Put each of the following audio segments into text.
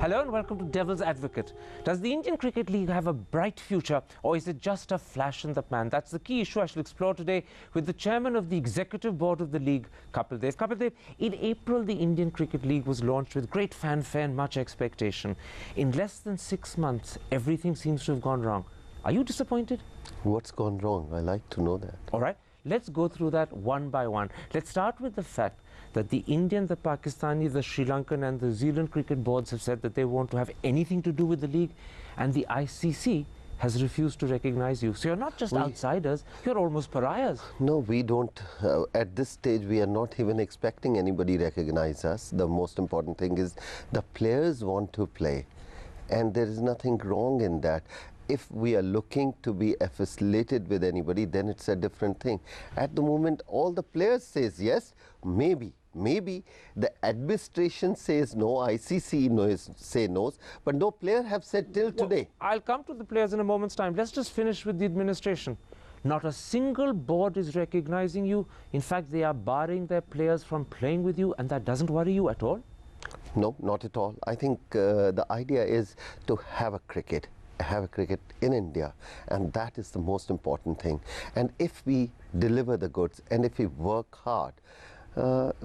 Hello and welcome to Devil's Advocate. Does the Indian Cricket League have a bright future, or is it just a flash in the pan? That's the key issue I shall explore today with the chairman of the executive board of the league, Kapil Dev. Kapil Dev, in April, the Indian Cricket League was launched with great fanfare and much expectation. In less than 6 months, everything seems to have gone wrong. Are you disappointed? What's gone wrong? I like to know that. All right, let's go through that one by one. Let's start with the fact that the Indian, the Pakistani, the Sri Lankan and the New Zealand cricket boards have said that they won't to have anything to do with the league, and the ICC has refused to recognize you. So you're not just outsiders, you're almost pariahs. No, we don't. At this stage, we are not even expecting anybody recognize us. The most important thing is the players want to play, and there is nothing wrong in that. If we are looking to be affiliated with anybody, then it's a different thing. At the moment, all the players says yes, maybe the administration says no, ICC knows, say no, but no player have said till today. I'll come to the players in a moment's time. Let's just finish with the administration. Not a single board is recognizing you. In fact, they are barring their players from playing with you, and that doesn't worry you at all? No, not at all. I think the idea is to have a cricket in India, and that is the most important thing. And if we deliver the goods and if we work hard,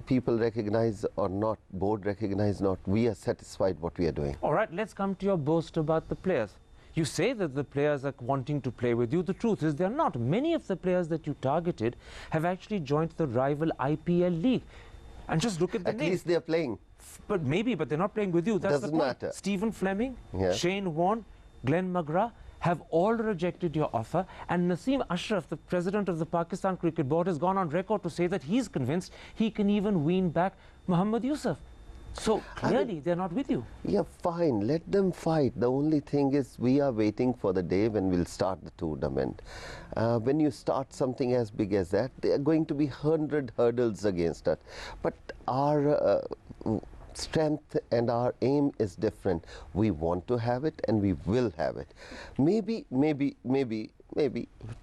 people recognize or not, board recognize not, we are satisfied what we are doing. All right, let's come to your boast about the players. You say that the players are wanting to play with you. The truth is they're not. Many of the players that you targeted have actually joined the rival IPL league. And just look at the names. At least they're playing. But they're not playing with you. That's Doesn't the point. matter. Stephen Fleming, Yeah. Shane Warne, Glenn McGrath have all rejected your offer, and Naseem Ashraf, the president of the Pakistan Cricket Board, has gone on record to say that he's convinced he can even wean back Mohammad Yusuf. So clearly they're not with you. Yeah, fine, let them fight. The only thing is we are waiting for the day when we'll start the tournament. When you start something as big as that, there are going to be 100 hurdles against us. But our strength and our aim is different. We want to have it and we will have it. Maybe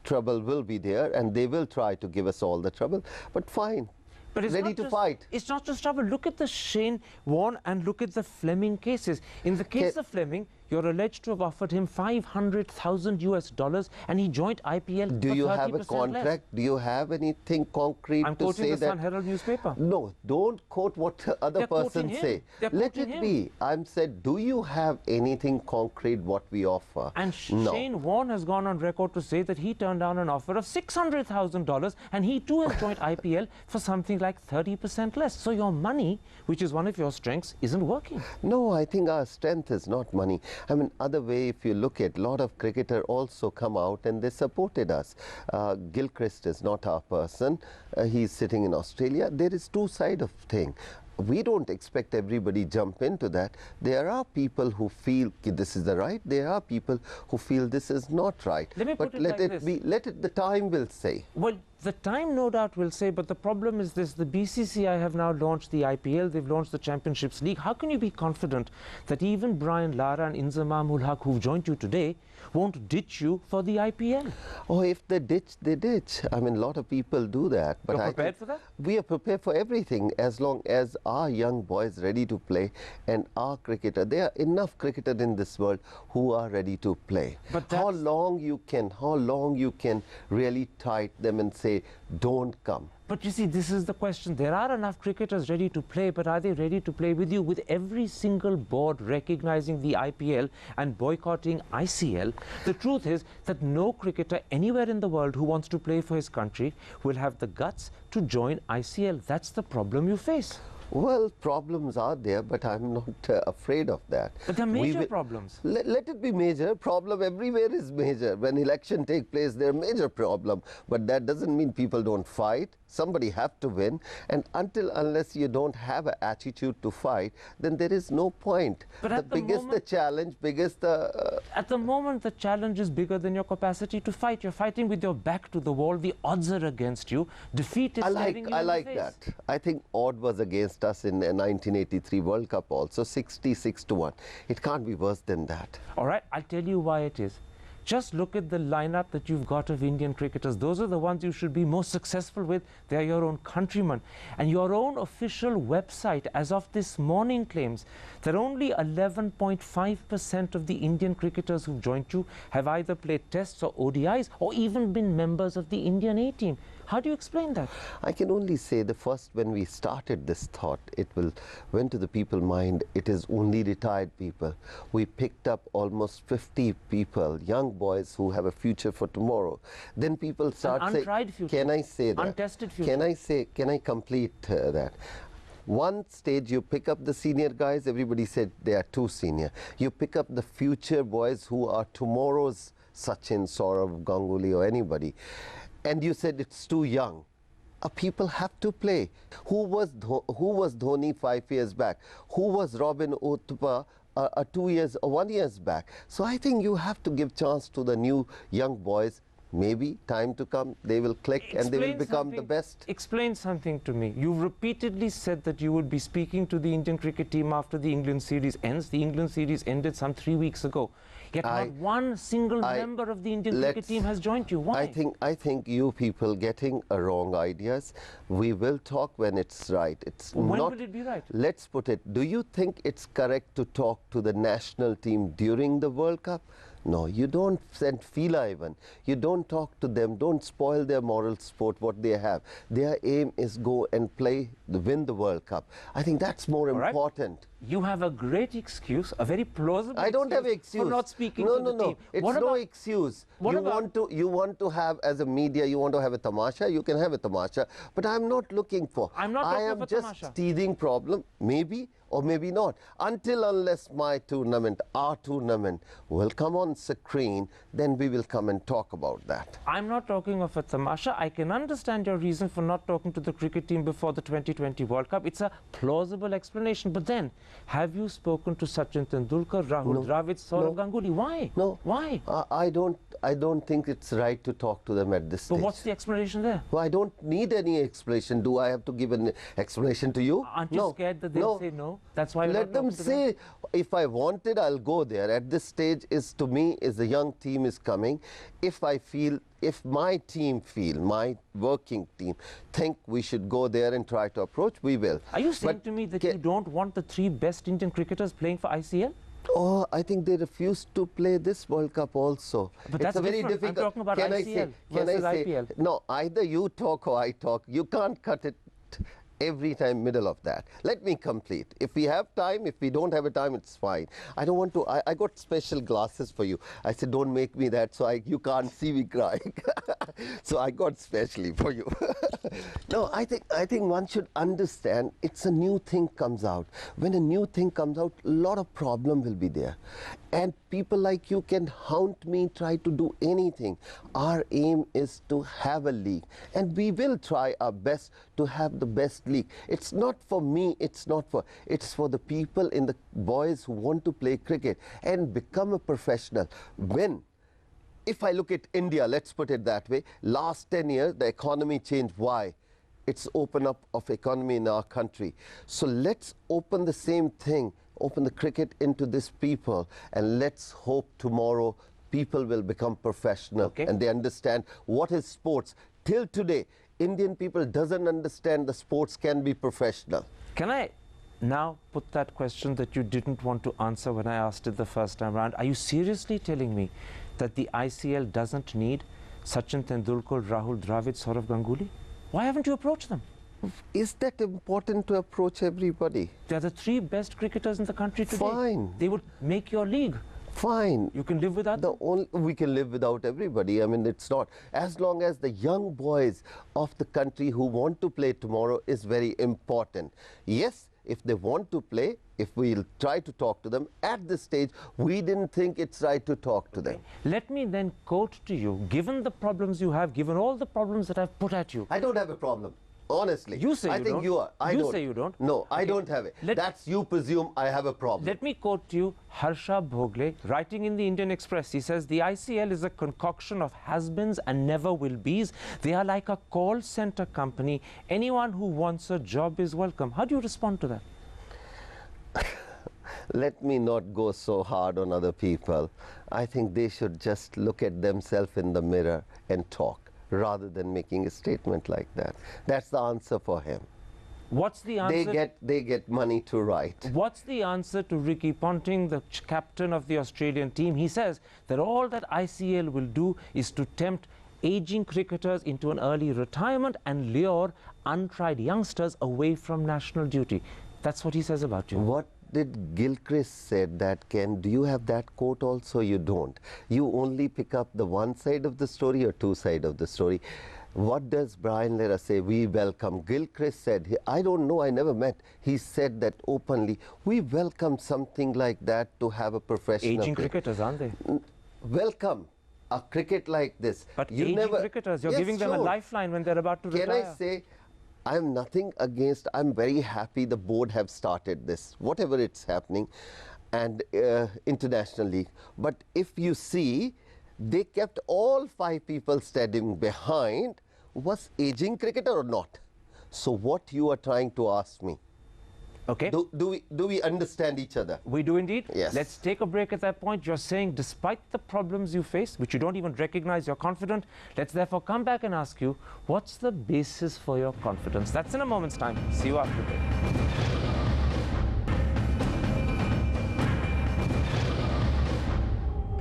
trouble will be there and they will try to give us all the trouble, but fine. But it's ready to fight. It's not just trouble. Look at the Shane Warne and look at the Fleming cases. In the case of Fleming, you're alleged to have offered him $500,000 US, and he joined IPL. Do for you have a 30% contract? less. Do you have anything concrete I'm to quoting say the that? Sun Herald newspaper. No, don't quote what other They're quoting person him. say. They're Let quoting it him. be. I'm said, do you have anything concrete what we offer? And No. Shane Warne has gone on record to say that he turned down an offer of $600,000, and he too has joined IPL for something like 30% less. So your money, which is one of your strengths, isn't working. No, I think our strength is not money. I mean, other way, if you look at, a lot of cricketer also come out and they supported us. Gilchrist is not our person. He's sitting in Australia. There is two sides of thing. We don't expect everybody jump into that. There are people who feel this is the right. There are people who feel this is not right. Let me but put it let like it this. be. Let it. The time will say. Well, the time no doubt will say, but the problem is this: the BCCI have now launched the IPL, they've launched the Championships League. How can you be confident that even Brian Lara and Inzamam ul Haq, who've joined you today, won't ditch you for the IPL? Oh, if they ditch, they ditch. I mean, a lot of people do that. But You're I prepared think for that? We are prepared for everything as long as our young boys ready to play and our cricketer. There are enough cricketers in this world who are ready to play. But how long you can really tight them and say, don't come. But you see, this is the question. There are enough cricketers ready to play, but are they ready to play with you? With every single board recognizing the IPL and boycotting ICL, the truth is that no cricketer anywhere in the world who wants to play for his country will have the guts to join ICL. That's the problem you face. Well, problems are there, but I'm not afraid of that. But they're major problems. Let it be major. Problem everywhere is major. When election take place, there are major problem. But that doesn't mean people don't fight. Somebody have to win. And unless you don't have an attitude to fight, then there is no point. But the biggest the challenge, biggest the... At the moment, the challenge is bigger than your capacity to fight. You're fighting with your back to the wall. The odds are against you. Defeat is staring you in the face. I like that. I think odd was against us in the 1983 World Cup also, 66-1. It can't be worse than that. All right, I'll tell you why it is. Just look at the lineup that you've got of Indian cricketers. Those are the ones you should be most successful with. They are your own countrymen. And your own official website, as of this morning, claims that only 11.5% of the Indian cricketers who've joined you have either played tests or ODIs or even been members of the Indian A team. How do you explain that? I can only say the first, when we started this thought, went to the people's mind, it is only retired people. We picked up almost 50 people, young boys who have a future for tomorrow. Then people start saying, untried future. can I say that? Untested future. Can I complete that? One stage you pick up the senior guys, everybody said they are too senior. You pick up the future boys who are tomorrow's Sachin, Saurav, Ganguly or anybody. And you said it's too young. People have to play. Who was Dhoni 5 years back? Who was Robin Uthappa 2 years or 1 year back? So I think you have to give chance to the new young boys. Maybe time to come, they will click and they will become the best. Explain something to me. You've repeatedly said that you would be speaking to the Indian cricket team after the England series ends. The England series ended some 3 weeks ago. Yet not one single member of the Indian cricket team has joined you. Why? I think you people getting wrong ideas. We will talk when it's right. When will it be right? Let's put it, do you think it's correct to talk to the national team during the World Cup? No, you don't send Fila even. You don't talk to them. Don't spoil their moral sport, what they have. Their aim is go and play, win the World Cup. I think that's more important. You have a great excuse, a very plausible I don't have excuse for not speaking to the team. It's no excuse. You want to have, as a media, you want to have a tamasha, you can have a tamasha. But I'm not looking for. I'm not looking for I am just teething problem, maybe or maybe not. Until unless my tournament, our tournament, will come on screen, then we will come and talk about that. I'm not talking of a tamasha. I can understand your reason for not talking to the cricket team before the 2020 World Cup. It's a plausible explanation. But then, have you spoken to Sachin Tendulkar, Rahul Dravid, Saurav Ganguly? Why? No. Why? I don't think it's right to talk to them at this stage. But what's the explanation there? Well, I don't need any explanation. Do I have to give an explanation to you? Aren't you scared that they'll say no? That's why let them say, if I wanted, I'll go there. At this stage, to me, the young team is coming. If my team feel, my working team, think we should go there and try to approach, we will. Are you saying to me that you don't want the 3 best Indian cricketers playing for ICL? Oh, I think they refused to play this World Cup also. But that's very difficult. I'm talking about ICL versus IPL. No, either you talk or I talk. You can't cut it every time middle of that. Let me complete. If we have time, if we don't have a time, it's fine. I don't want to, I got special glasses for you. I said, don't make me that so you can't see me crying. So I got specially for you. No, I think one should understand it's a new thing comes out. When a new thing comes out, a lot of problem will be there. And people like you can haunt me, try to do anything. Our aim is to have a league. And we will try our best to have the best league. It's not for me, it's for the people in the boys who want to play cricket and become a professional. If I look at India, let's put it that way, last 10 years, the economy changed. Why? It's open up of economy in our country. So let's open the same thing, open the cricket into this people, and let's hope tomorrow people will become professional and they understand what is sports. Till today, Indian people doesn't understand the sports can be professional. Can I now put that question that you didn't want to answer when I asked it the first time around? Are you seriously telling me that the ICL doesn't need Sachin Tendulkar, Rahul Dravid, Saurav Ganguly? Why haven't you approached them? Is that important to approach everybody? They're the 3 best cricketers in the country today. Fine. They would make your league. Fine. You can live without them? We can live without everybody. I mean, it's not. As long as the young boys of the country who want to play tomorrow is very important. Yes, if they want to play, if we'll try to talk to them, at this stage, we didn't think it's right to talk to them. Let me then quote to you, given the problems you have, given all the problems that I've put at you. I don't have a problem. Honestly, you say I think you are. You say you don't. No, I don't have it. That's you presume I have a problem. Let me quote to you Harsha Bhogle, writing in the Indian Express. He says, the ICL is a concoction of has-beens and never-will-be's. They are like a call center company. Anyone who wants a job is welcome. How do you respond to that? let me not go so hard on other people. I think they should just look at themselves in the mirror and talk rather than making a statement like that. That's the answer for him. What's the answer? They get money to write. What's the answer to Ricky Ponting, the captain of the Australian team? He says that all that ICL will do is to tempt aging cricketers into an early retirement and lure untried youngsters away from national duty. That's what he says about you. What did Gilchrist said that, Ken, do you have that quote also? You don't. You only pick up the one side of the story or two sides of the story. What does Brian Lara say? We welcome. Gilchrist said, I don't know, I never met. He said that openly. We welcome something like that to have a professional. Aging cricketers, aren't they? Welcome a cricket like this. But aging cricketers, you're giving them a lifeline when they're about to retire. Can I say, I'm nothing against, I'm very happy the board have started this, whatever it's happening, and internationally. But if you see, they kept all 5 people standing behind. Was aging cricketer or not? So what you are trying to ask me? Okay. Do we understand each other? We do indeed. Yes. Let's take a break at that point. You're saying despite the problems you face, which you don't even recognize, you're confident. Let's therefore come back and ask you, what's the basis for your confidence? That's in a moment's time. See you after the break.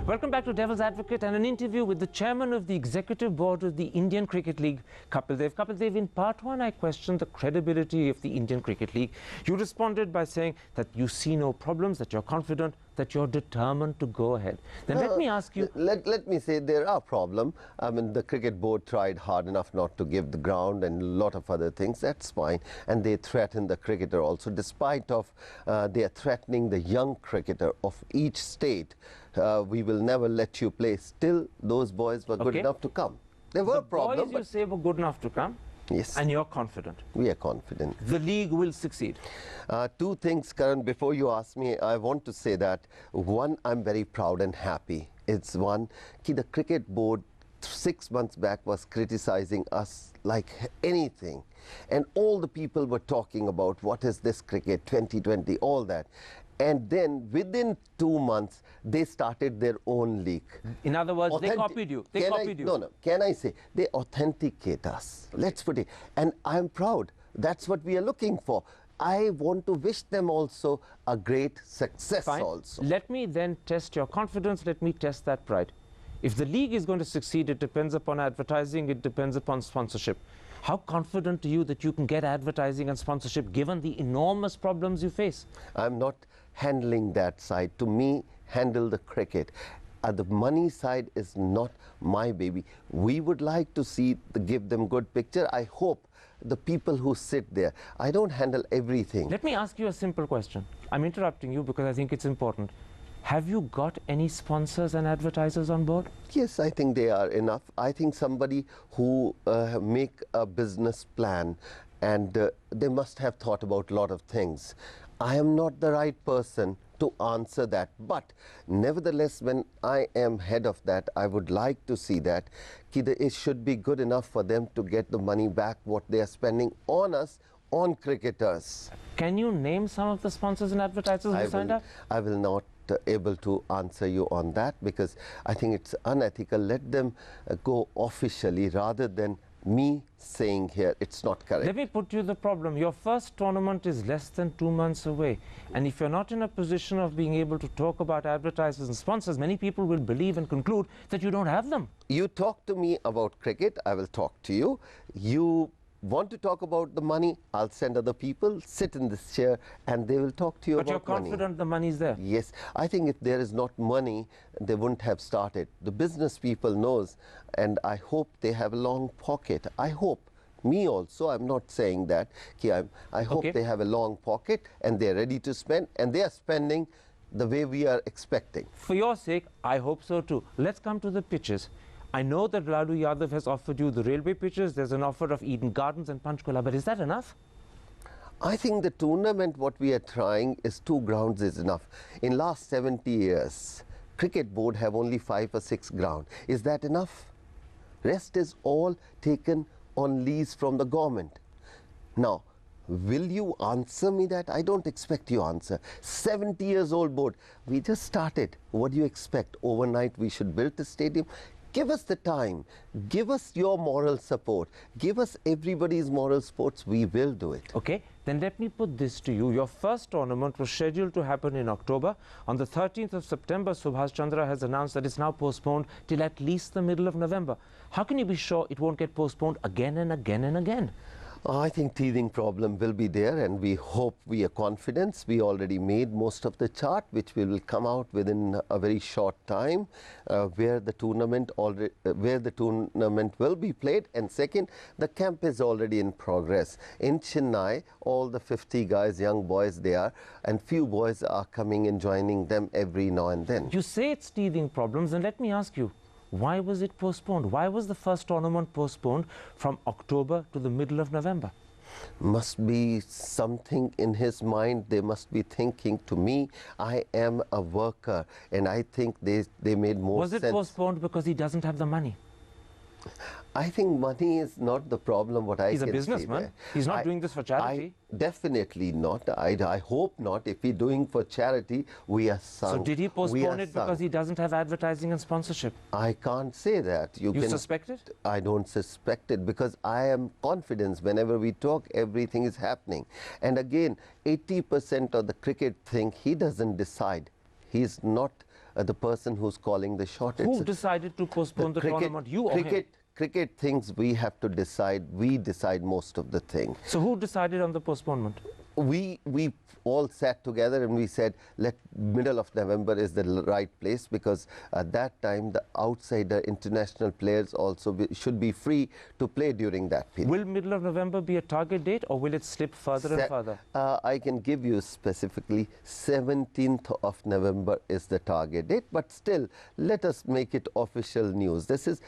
Welcome back to Devil's Advocate and an interview with the chairman of the executive board of the Indian Cricket League, Kapil Dev. Kapil Dev, in part 1, I questioned the credibility of the Indian Cricket League. You responded by saying that you see no problems, that you're confident, that you're determined to go ahead. Then let me ask you... Let me say there are problems. I mean, the cricket board tried hard enough not to give the ground and a lot of other things. That's fine. And they threaten the cricketer also. Despite of they are threatening the young cricketer of each state, we will never let you play. Still, those boys were good enough to come. There were problems. Boys you say were good enough to come? Yes. And you're confident? We are confident. The league will succeed? 2 things, Karan, before you ask me, I want to say that, one, I'm very proud and happy. It's one, the cricket board 6 months back was criticizing us like anything. And all the people were talking about what is this cricket, 2020, all that. And then within 2 months, they started their own league. In other words, they copied you. They copied you. No. Can I say, they authenticate us. Okay. Let's put it. And I'm proud. That's what we are looking for. I want to wish them also a great success. Fine. Also. Let me then test your confidence. Let me test that pride. If the league is going to succeed, it depends upon advertising. It depends upon sponsorship. How confident are you that you can get advertising and sponsorship given the enormous problems you face? I'm not handling that side. To me, handle the cricket. The money side is not my baby. We would like to see, give them good picture. I hope the people who sit there, I don't handle everything. Let me ask you a simple question. I'm interrupting you because I think it's important. Have you got any sponsors and advertisers on board? Yes, I think they are enough. I think somebody who make a business plan and they must have thought about a lot of things. I am not the right person to answer that, but nevertheless, when I am head of that, I would like to see that it should be good enough for them to get the money back what they are spending on us, on cricketers. Can you name some of the sponsors and advertisers who signed up? I will not able to answer you on that because I think it's unethical. Let them go officially rather than me saying here it's not correct. Let me put you the problem. Your first tournament is less than 2 months away. And if you're not in a position of being able to talk about advertisers and sponsors, many people will believe and conclude that you don't have them. You talk to me about cricket, I will talk to you. You want to talk about the money, I'll send other people, sit in this chair and they will talk to you about money. But you're confident the money's there? Yes. I think if there is not money, they wouldn't have started. The business people knows and I hope they have a long pocket. I hope. Me also, I'm not saying that. I hope they have a long pocket and they're ready to spend and they are spending the way we are expecting. For your sake, I hope so too. Let's come to the pitches. I know that Lalu Yadav has offered you the railway pitches. There's an offer of Eden Gardens and Panchkula, but is that enough? I think the tournament, what we are trying is 2 grounds is enough. In last 70 years, cricket board have only 5 or 6 grounds. Is that enough? Rest is all taken on lease from the government. Now, Will you answer me that? I don't expect you answer. 70 years old board. We just started. What do you expect? Overnight we should build the stadium? Give us the time. Give us your moral support. Give us everybody's moral supports. We will do it. Okay, then let me put this to you. Your first tournament was scheduled to happen in October. On the 13th of September, Subhash Chandra has announced that it's now postponed till at least the middle of November. How can you be sure it won't get postponed again and again and again? I think teething problem will be there, and we hope, we are confident. We already made most of the chart, which will come out within a very short time, where the tournament will be played. And second, the camp is already in progress in Chennai. All the 50 guys, young boys, they are, and few boys are coming and joining them every now and then. You say it's teething problems, and let me ask you, why was it postponed? Why was the first tournament postponed from October to the middle of November? Must be something in his mind. They must be thinking. To me, I am a worker, and I think they made more sense. Was it postponed because he doesn't have the money? I think money is not the problem. What I He's a can businessman. say He's not doing this for charity. Definitely not. I hope not. If we're doing for charity, we are sunk. So did he postpone it because he doesn't have advertising and sponsorship? I can't say that. You suspect it? I don't suspect it, because I am confident whenever we talk, everything is happening. And again, 80% of the cricket thing, he doesn't decide. He's not the person who's calling the shot. Who decided to postpone the tournament? You or him? Cricket things we have to decide. We decide most of the thing. So who decided on the postponement? We all sat together and we said, middle of November is the right place, because at that time the outsider international players also should be free to play during that period. Will middle of November be a target date, or will it slip further and further? I can give you specifically 17th of November is the target date, but still let us make it official news. This is,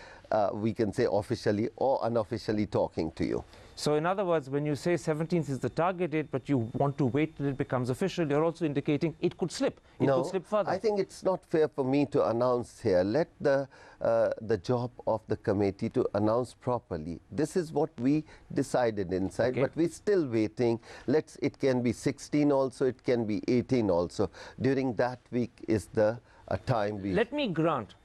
we can say officially or unofficially talking to you. So in other words, when you say 17th is the target date, but you want to wait till it becomes official, you're also indicating it could slip. It could slip further. I think it's not fair for me to announce here. Let the job of the committee to announce properly. This is what we decided inside, but we're still waiting. It can be 16 also, it can be 18 also. During that week is the time we... Let me grant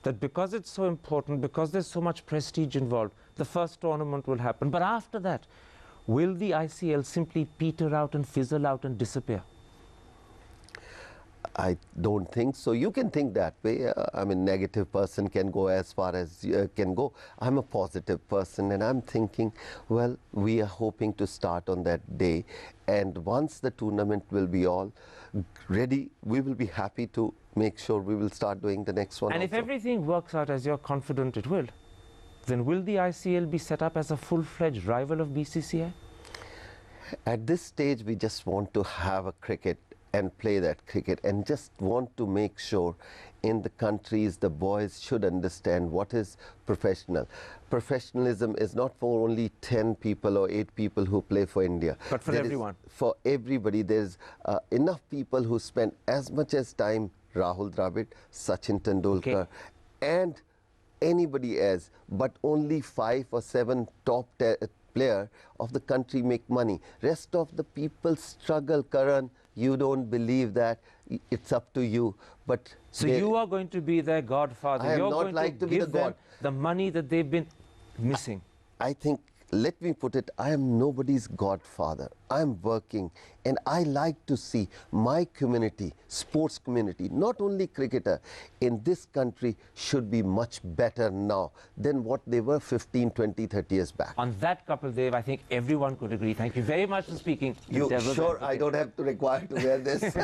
that because it's so important, because there's so much prestige involved, the first tournament will happen. But after that, will the ICL simply peter out and fizzle out and disappear? I don't think so. You can think that way. I mean, negative person can go as far as you can go. I'm a positive person, and I'm thinking, well, we are hoping to start on that day. And once the tournament will be all ready, we will be happy to make sure we will start doing the next one. And if everything works out as you're confident it will, then will the ICL be set up as a full-fledged rival of BCCI? At this stage, we just want to have a cricket and play that cricket, and just want to make sure in the countries the boys should understand what is professional. Professionalism is not for only 10 people or 8 people who play for India. But for everyone. For everybody. There's enough people who spend as much as time, Rahul Dravid, Sachin Tendulkar, and anybody else, but only 5 or 7 top player of the country make money. Rest of the people struggle. Karan, you don't believe that, it's up to you. But so you are going to be their godfather. You're going to give them the money that they've been missing. I think, let me put it, I am nobody's godfather. I'm working, and I like to see my community, sports community, not only cricketer, in this country should be much better now than what they were 15, 20, 30 years back. On that, Kapil Dev, I think everyone could agree. Thank you very much for speaking. You sure I don't have to require to wear this?